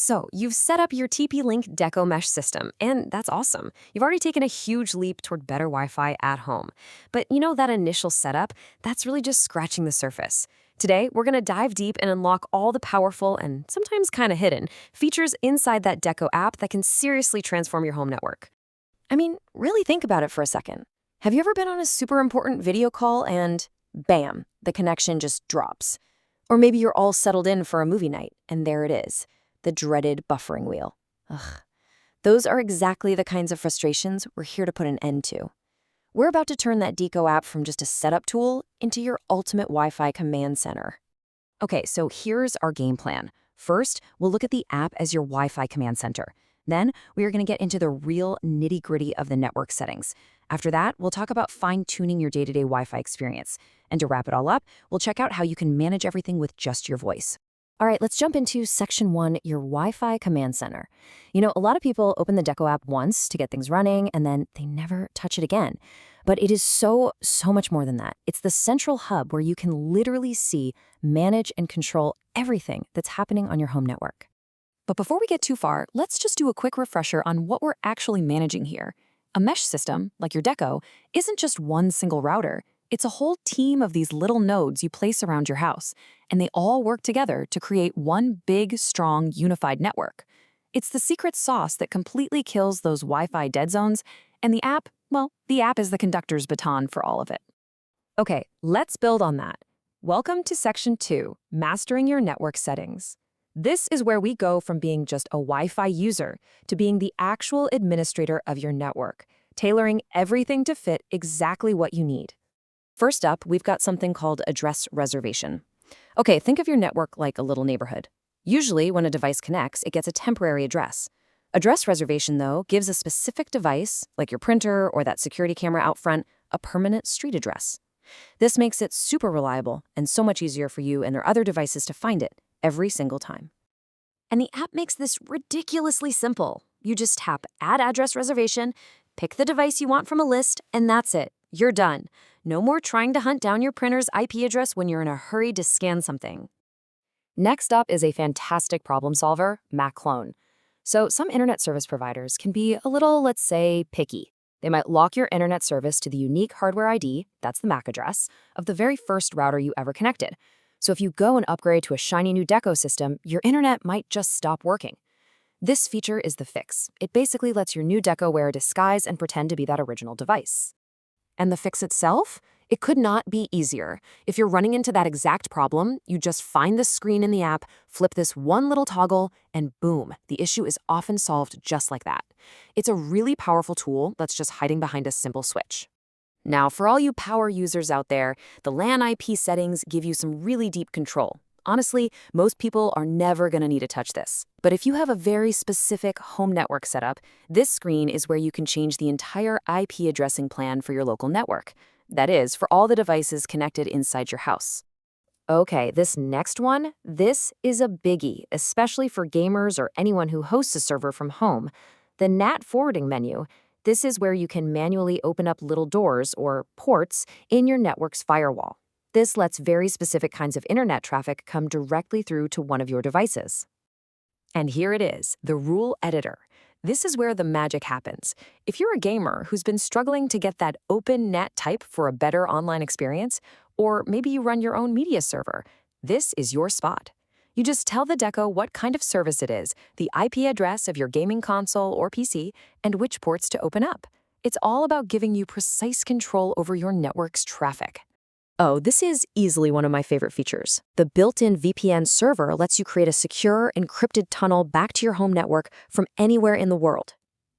So you've set up your TP-Link Deco Mesh system, and that's awesome. You've already taken a huge leap toward better Wi-Fi at home. But you know that initial setup? That's really just scratching the surface. Today, we're going to dive deep and unlock all the powerful and sometimes kind of hidden features inside that Deco app that can seriously transform your home network. I mean, really think about it for a second. Have you ever been on a super important video call and bam, the connection just drops? Or maybe you're all settled in for a movie night, and there it is. The dreaded buffering wheel. Ugh. Those are exactly the kinds of frustrations we're here to put an end to. We're about to turn that Deco app from just a setup tool into your ultimate Wi-Fi command center. Okay, so here's our game plan. First, we'll look at the app as your Wi-Fi command center. Then, we are going to get into the real nitty-gritty of the network settings. After that, we'll talk about fine-tuning your day-to-day Wi-Fi experience. And to wrap it all up, we'll check out how you can manage everything with just your voice. All right, let's jump into Section 1, your Wi-Fi command center. You know, a lot of people open the Deco app once to get things running, and then they never touch it again. But it is so much more than that. It's the central hub where you can literally see, manage, and control everything that's happening on your home network. But before we get too far, let's just do a quick refresher on what we're actually managing here. A mesh system, like your Deco, isn't just one single router. It's a whole team of these little nodes you place around your house, and they all work together to create one big, strong, unified network. It's the secret sauce that completely kills those Wi-Fi dead zones, and the app, well, the app is the conductor's baton for all of it. Okay, let's build on that. Welcome to Section 2, Mastering Your Network Settings. This is where we go from being just a Wi-Fi user to being the actual administrator of your network, tailoring everything to fit exactly what you need. First up, we've got something called address reservation. Okay, think of your network like a little neighborhood. Usually, when a device connects, it gets a temporary address. Address reservation, though, gives a specific device, like your printer or that security camera out front, a permanent street address. This makes it super reliable and so much easier for you and their other devices to find it every single time. And the app makes this ridiculously simple. You just tap Add Address Reservation, pick the device you want from a list, and that's it. You're done. No more trying to hunt down your printer's IP address when you're in a hurry to scan something. Next up is a fantastic problem solver, Mac Clone. So some internet service providers can be a little, let's say, picky. They might lock your internet service to the unique hardware ID, that's the MAC address, of the very first router you ever connected. So if you go and upgrade to a shiny new Deco system, your internet might just stop working. This feature is the fix. It basically lets your new Deco wear a disguise and pretend to be that original device. And the fix itself? It could not be easier. If you're running into that exact problem, you just find the screen in the app, flip this one little toggle, and boom, the issue is often solved just like that. It's a really powerful tool that's just hiding behind a simple switch. Now, for all you power users out there, the LAN IP settings give you some really deep control. Honestly, most people are never going to need to touch this. But if you have a very specific home network setup, this screen is where you can change the entire IP addressing plan for your local network. That is, for all the devices connected inside your house. Okay, this next one, this is a biggie, especially for gamers or anyone who hosts a server from home. The NAT forwarding menu. This is where you can manually open up little doors or ports in your network's firewall. This lets very specific kinds of internet traffic come directly through to one of your devices. And here it is, the rule editor. This is where the magic happens. If you're a gamer who's been struggling to get that open NAT type for a better online experience, or maybe you run your own media server, this is your spot. You just tell the Deco what kind of service it is, the IP address of your gaming console or PC, and which ports to open up. It's all about giving you precise control over your network's traffic. Oh, this is easily one of my favorite features. The built-in VPN server lets you create a secure, encrypted tunnel back to your home network from anywhere in the world.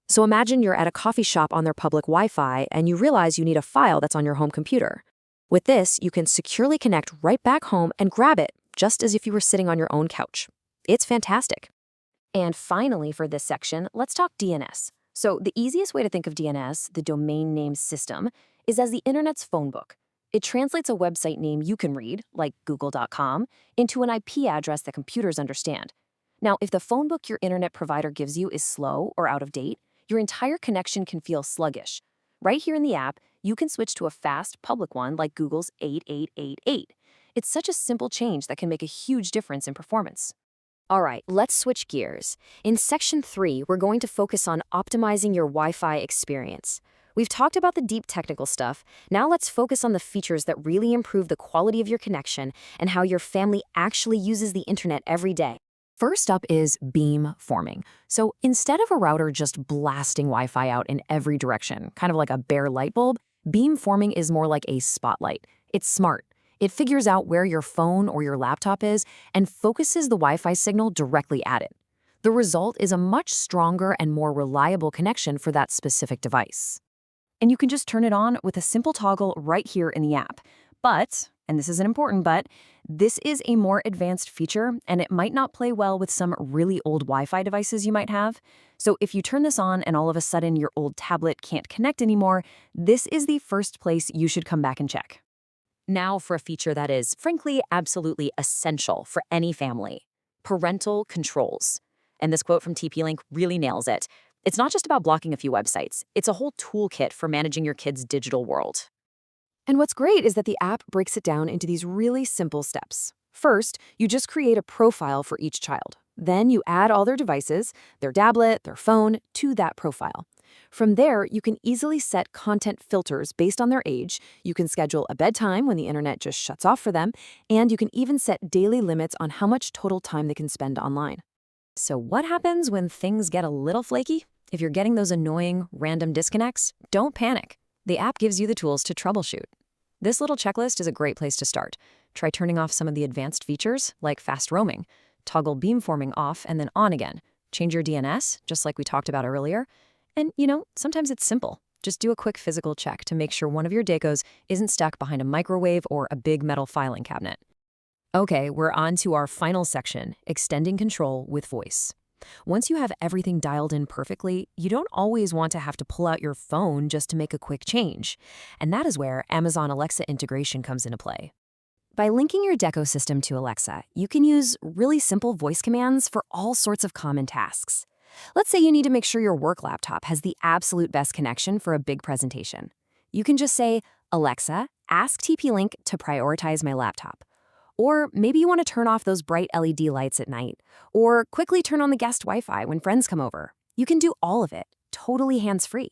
So imagine you're at a coffee shop on their public Wi-Fi and you realize you need a file that's on your home computer. With this, you can securely connect right back home and grab it, just as if you were sitting on your own couch. It's fantastic. And finally, for this section, let's talk DNS. So the easiest way to think of DNS, the domain name system, is as the internet's phone book. It translates a website name you can read, like google.com, into an IP address that computers understand. Now, if the phone book your internet provider gives you is slow or out of date, your entire connection can feel sluggish. Right here in the app, you can switch to a fast public one like Google's 8888. It's such a simple change that can make a huge difference in performance. All right, let's switch gears. In Section 3, we're going to focus on optimizing your Wi-Fi experience. We've talked about the deep technical stuff. Now let's focus on the features that really improve the quality of your connection and how your family actually uses the internet every day. First up is beamforming. So instead of a router just blasting Wi-Fi out in every direction, kind of like a bare light bulb, beamforming is more like a spotlight. It's smart. It figures out where your phone or your laptop is and focuses the Wi-Fi signal directly at it. The result is a much stronger and more reliable connection for that specific device. And you can just turn it on with a simple toggle right here in the app. But, and this is an important but, this is a more advanced feature and it might not play well with some really old Wi-Fi devices you might have. So if you turn this on and all of a sudden your old tablet can't connect anymore, this is the first place you should come back and check. Now for a feature that is, frankly, absolutely essential for any family: parental controls. And this quote from TP-Link really nails it. It's not just about blocking a few websites. It's a whole toolkit for managing your kids' digital world. And what's great is that the app breaks it down into these really simple steps. First, you just create a profile for each child. Then you add all their devices, their tablet, their phone, to that profile. From there, you can easily set content filters based on their age. You can schedule a bedtime when the internet just shuts off for them, and you can even set daily limits on how much total time they can spend online. So what happens when things get a little flaky? If you're getting those annoying, random disconnects, don't panic. The app gives you the tools to troubleshoot. This little checklist is a great place to start. Try turning off some of the advanced features, like fast roaming. Toggle beamforming off and then on again. Change your DNS, just like we talked about earlier. And, sometimes it's simple. Just do a quick physical check to make sure one of your decos isn't stuck behind a microwave or a big metal filing cabinet. Okay, we're on to our final section, extending control with voice. Once you have everything dialed in perfectly, you don't always want to have to pull out your phone just to make a quick change. And that is where Amazon Alexa integration comes into play. By linking your Deco system to Alexa, you can use really simple voice commands for all sorts of common tasks. Let's say you need to make sure your work laptop has the absolute best connection for a big presentation. You can just say, "Alexa, ask TP-Link to prioritize my laptop." Or maybe you want to turn off those bright LED lights at night, or quickly turn on the guest Wi-Fi when friends come over. You can do all of it, totally hands-free.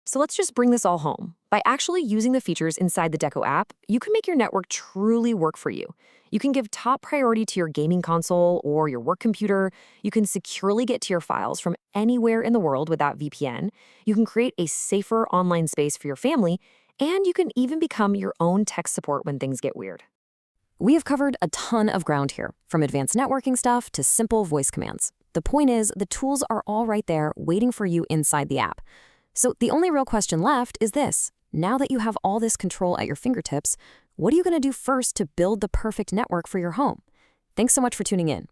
So let's just bring this all home. By actually using the features inside the Deco app, you can make your network truly work for you. You can give top priority to your gaming console or your work computer. You can securely get to your files from anywhere in the world without VPN. You can create a safer online space for your family, and you can even become your own tech support when things get weird. We have covered a ton of ground here, from advanced networking stuff to simple voice commands. The point is, the tools are all right there waiting for you inside the app. So the only real question left is this. Now that you have all this control at your fingertips, what are you going to do first to build the perfect network for your home? Thanks so much for tuning in.